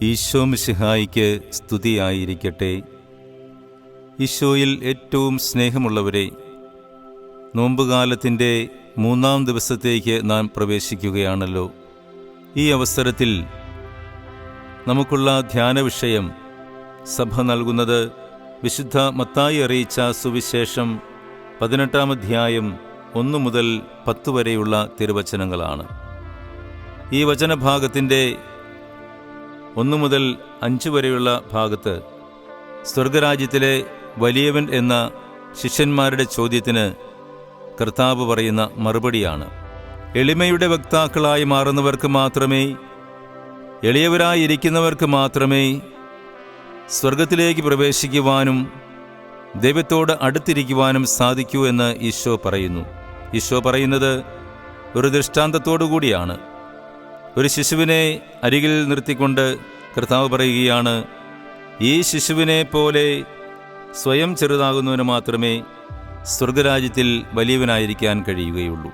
ഈശോ മിശിഹായിക്ക് സ്തുതിയായിരിക്കട്ടെ. ഈശോയിൽ ഏറ്റവും സ്നേഹമുള്ളവരെ, നോമ്പുകാലത്തിൻ്റെ 3-ാം ദിവസത്തേക്ക് നാം പ്രവേശിക്കുകയാണല്ലോ. ഈ അവസരത്തിൽ നമുക്കുള്ള ധ്യാന വിഷയം സഭ നൽകുന്നത് വിശുദ്ധ മത്തായി അറിയിച്ച സുവിശേഷം 18-ാം അധ്യായം 1 മുതൽ 10 വരെയുള്ള തിരുവചനങ്ങളാണ്. ഈ വചനഭാഗത്തിൻ്റെ 1 മുതൽ 5 വരെയുള്ള ഭാഗത്ത് സ്വർഗരാജ്യത്തിലെ വലിയവൻ എന്ന ശിഷ്യന്മാരുടെ ചോദ്യത്തിന് കർത്താവ് പറയുന്ന മറുപടിയാണ്. എളിമയുടെ വക്താക്കളായി മാറുന്നവർക്ക് മാത്രമേ, എളിയവരായിരിക്കുന്നവർക്ക് മാത്രമേ സ്വർഗത്തിലേക്ക് പ്രവേശിക്കുവാനും ദൈവത്തോട് അടുത്തിരിക്കുവാനും സാധിക്കൂ എന്ന് ഈശോ പറയുന്നു. ഈശോ പറയുന്നത് ഒരു ദൃഷ്ടാന്തത്തോടു കൂടിയാണ്. ഒരു ശിശുവിനെ അരികിൽ നിർത്തിക്കൊണ്ട് കർത്താവ് പറയുകയാണ്, ഈ ശിശുവിനെ പോലെ സ്വയം ചെറുതാകുന്നവന് മാത്രമേ സ്വർഗരാജ്യത്തിൽ വലിയവനായിരിക്കാൻ കഴിയുകയുള്ളൂ.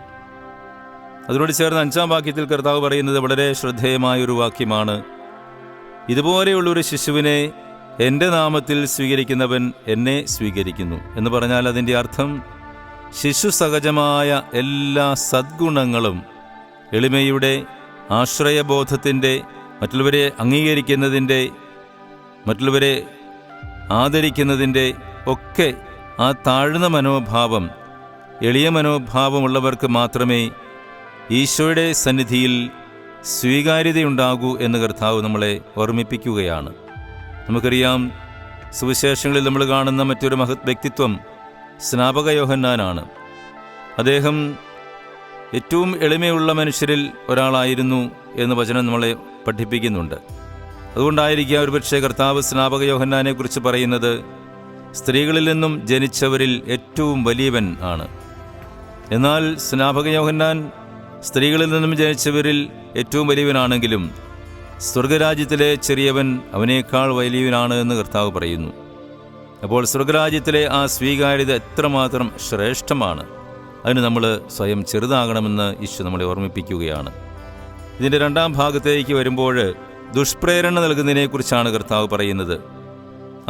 അതിനോട് ചേർന്ന് 5-ാം വാക്യത്തിൽ കർത്താവ് പറയുന്നത് വളരെ ശ്രദ്ധേയമായൊരു വാക്യമാണ്. ഇതുപോലെയുള്ളൊരു ശിശുവിനെ എൻ്റെ നാമത്തിൽ സ്വീകരിക്കുന്നവൻ എന്നെ സ്വീകരിക്കുന്നു എന്ന് പറഞ്ഞാൽ അതിൻ്റെ അർത്ഥം ശിശു സഹജമായ എല്ലാ സദ്ഗുണങ്ങളും, എളിമയുടെ, ആശ്രയബോധത്തിൻ്റെ, മറ്റുള്ളവരെ അംഗീകരിക്കുന്നതിൻ്റെ, മറ്റുള്ളവരെ ആദരിക്കുന്നതിൻ്റെ ഒക്കെ ആ താഴ്ന്ന മനോഭാവം, എളിയ മനോഭാവമുള്ളവർക്ക് മാത്രമേ ഈശോയുടെ സന്നിധിയിൽ സ്വീകാര്യതയുണ്ടാകൂ എന്ന് കർത്താവ് നമ്മളെ ഓർമ്മിപ്പിക്കുകയാണ്. നമുക്കറിയാം, സുവിശേഷങ്ങളിൽ നമ്മൾ കാണുന്ന മറ്റൊരു മഹത് വ്യക്തിത്വം സ്നാപക യോഹന്നാനാണ്. അദ്ദേഹം ഏറ്റവും എളിമയുള്ള മനുഷ്യരിൽ ഒരാളായിരുന്നു എന്ന് വചനം നമ്മളെ പഠിപ്പിക്കുന്നുണ്ട്. അതുകൊണ്ടായിരിക്കാം ഒരുപക്ഷെ കർത്താവ് സ്നാപക യോഹന്നാനെക്കുറിച്ച് പറയുന്നത് സ്ത്രീകളിൽ നിന്നും ജനിച്ചവരിൽ ഏറ്റവും വലിയവൻ ആണ്. എന്നാൽ സ്നാപക യോഹന്നാൻ സ്ത്രീകളിൽ നിന്നും ജനിച്ചവരിൽ ഏറ്റവും വലിയവനാണെങ്കിലും സ്വർഗരാജ്യത്തിലെ ചെറിയവൻ അവനേക്കാൾ വലിയവനാണ് എന്ന് കർത്താവ് പറയുന്നു. അപ്പോൾ സ്വർഗരാജ്യത്തിലെ ആ സ്വീകാര്യത എത്രമാത്രം ശ്രേഷ്ഠമാണ്. അതിന് നമ്മൾ സ്വയം ചെറുതാകണമെന്ന് ഈശോ നമ്മളെ ഓർമ്മിപ്പിക്കുകയാണ്. ഇതിൻ്റെ 2-ാം ഭാഗത്തേക്ക് വരുമ്പോൾ ദുഷ്പ്രേരണ നൽകുന്നതിനെക്കുറിച്ചാണ് കർത്താവ് പറയുന്നത്.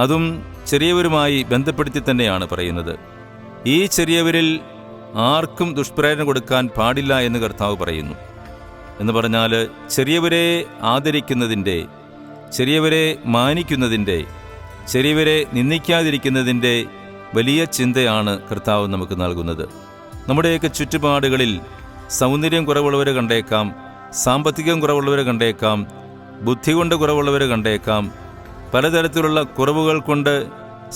അതും ചെറിയവരുമായി ബന്ധപ്പെടുത്തി തന്നെയാണ് പറയുന്നത്. ഈ ചെറിയവരിൽ ആർക്കും ദുഷ്പ്രേരണ കൊടുക്കാൻ പാടില്ല എന്ന് കർത്താവ് പറയുന്നു. എന്ന് പറഞ്ഞാൽ ചെറിയവരെ ആദരിക്കുന്നതിൻ്റെ, ചെറിയവരെ മാനിക്കുന്നതിൻ്റെ, ചെറിയവരെ നിന്ദിക്കാതിരിക്കുന്നതിൻ്റെ വലിയ ചിന്തയാണ് കർത്താവ് നമുക്ക് നൽകുന്നത്. നമ്മുടെയൊക്കെ ചുറ്റുപാടുകളിൽ സൗന്ദര്യം കുറവുള്ളവരെ കണ്ടേക്കാം, സാമ്പത്തികം കുറവുള്ളവരെ കണ്ടേക്കാം, ബുദ്ധി കൊണ്ട് കുറവുള്ളവരെ കണ്ടേക്കാം, പലതരത്തിലുള്ള കുറവുകൾ കൊണ്ട്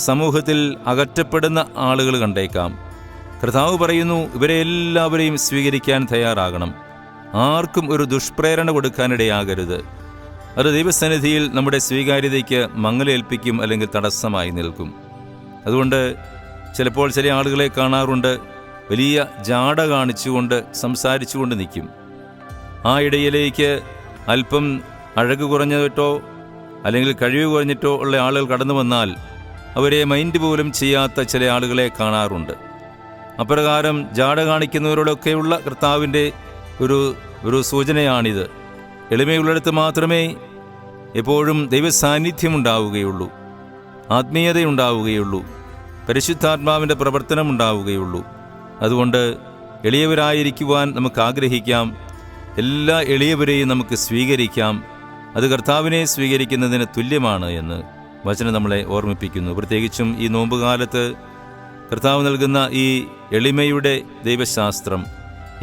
സമൂഹത്തിൽ അകറ്റപ്പെടുന്ന ആളുകൾ കണ്ടേക്കാം. കർത്താവ് പറയുന്നു, ഇവരെ എല്ലാവരെയും സ്വീകരിക്കാൻ തയ്യാറാകണം. ആർക്കും ഒരു ദുഷ്പ്രേരണ കൊടുക്കാനിടയാകരുത്. അത് ദൈവസന്നിധിയിൽ നമ്മുടെ സ്വീകാര്യതയ്ക്ക് മങ്ങലേൽപ്പിക്കും, അല്ലെങ്കിൽ തടസ്സമായി നിൽക്കും. അതുകൊണ്ട് ചിലപ്പോൾ ചില ആളുകളെ കാണാറുണ്ട്, വലിയ ജാട കാണിച്ചുകൊണ്ട് സംസാരിച്ചുകൊണ്ട് നിൽക്കും. ആ ഇടയിലേക്ക് അല്പം അഴക് കുറഞ്ഞിട്ടോ അല്ലെങ്കിൽ കഴിവ് കുറഞ്ഞിട്ടോ ഉള്ള ആളുകൾ കടന്നു വന്നാൽ അവരെ മൈൻഡ് പോലും ചെയ്യാത്ത ചില ആളുകളെ കാണാറുണ്ട്. അപ്രകാരം ജാട കാണിക്കുന്നവരോടൊക്കെയുള്ള കർത്താവിൻ്റെ ഒരു സൂചനയാണിത്. എളിമയുള്ളിടത്ത് മാത്രമേ എപ്പോഴും ദൈവസാന്നിധ്യം ഉണ്ടാവുകയുള്ളൂ, ആത്മീയതയുണ്ടാവുകയുള്ളൂ, പരിശുദ്ധാത്മാവിൻ്റെ പ്രവർത്തനം ഉണ്ടാവുകയുള്ളൂ. അതുകൊണ്ട് എളിയവരായിരിക്കുവാൻ നമുക്ക് ആഗ്രഹിക്കാം. എല്ലാ എളിയവരെയും നമുക്ക് സ്വീകരിക്കാം. അത് കർത്താവിനെ സ്വീകരിക്കുന്നതിന് തുല്യമാണ് എന്ന് വചനം നമ്മളെ ഓർമ്മിപ്പിക്കുന്നു. പ്രത്യേകിച്ചും ഈ നോമ്പുകാലത്ത് കർത്താവ് നൽകുന്ന ഈ എളിമയുടെ ദൈവശാസ്ത്രം,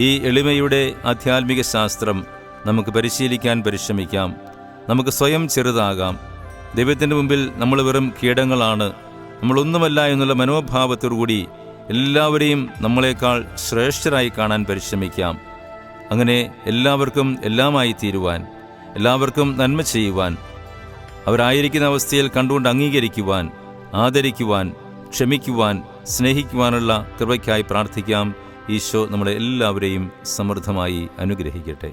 ഈ എളിമയുടെ ആധ്യാത്മിക ശാസ്ത്രം നമുക്ക് പരിശീലിക്കാൻ പരിശ്രമിക്കാം. നമുക്ക് സ്വയം ചെറുതാകാം. ദൈവത്തിൻ്റെ മുമ്പിൽ നമ്മൾ വെറും കീടങ്ങളാണ്, നമ്മളൊന്നുമല്ല എന്നുള്ള മനോഭാവത്തോടുകൂടി എല്ലാവരെയും നമ്മളെക്കാൾ ശ്രേഷ്ഠരായി കാണാൻ പരിശ്രമിക്കാം. അങ്ങനെ എല്ലാവർക്കും എല്ലാമായി തീരുവാൻ, എല്ലാവർക്കും നന്മ ചെയ്യുവാൻ, അവരായിരിക്കുന്ന അവസ്ഥയിൽ കണ്ടുകൊണ്ട് അംഗീകരിക്കുവാൻ, ആദരിക്കുവാൻ, ക്ഷമിക്കുവാൻ, സ്നേഹിക്കുവാനുള്ള കൃപയ്ക്കായി പ്രാർത്ഥിക്കാം. ഈശോ നമ്മളെ എല്ലാവരെയും സമൃദ്ധമായി അനുഗ്രഹിക്കട്ടെ.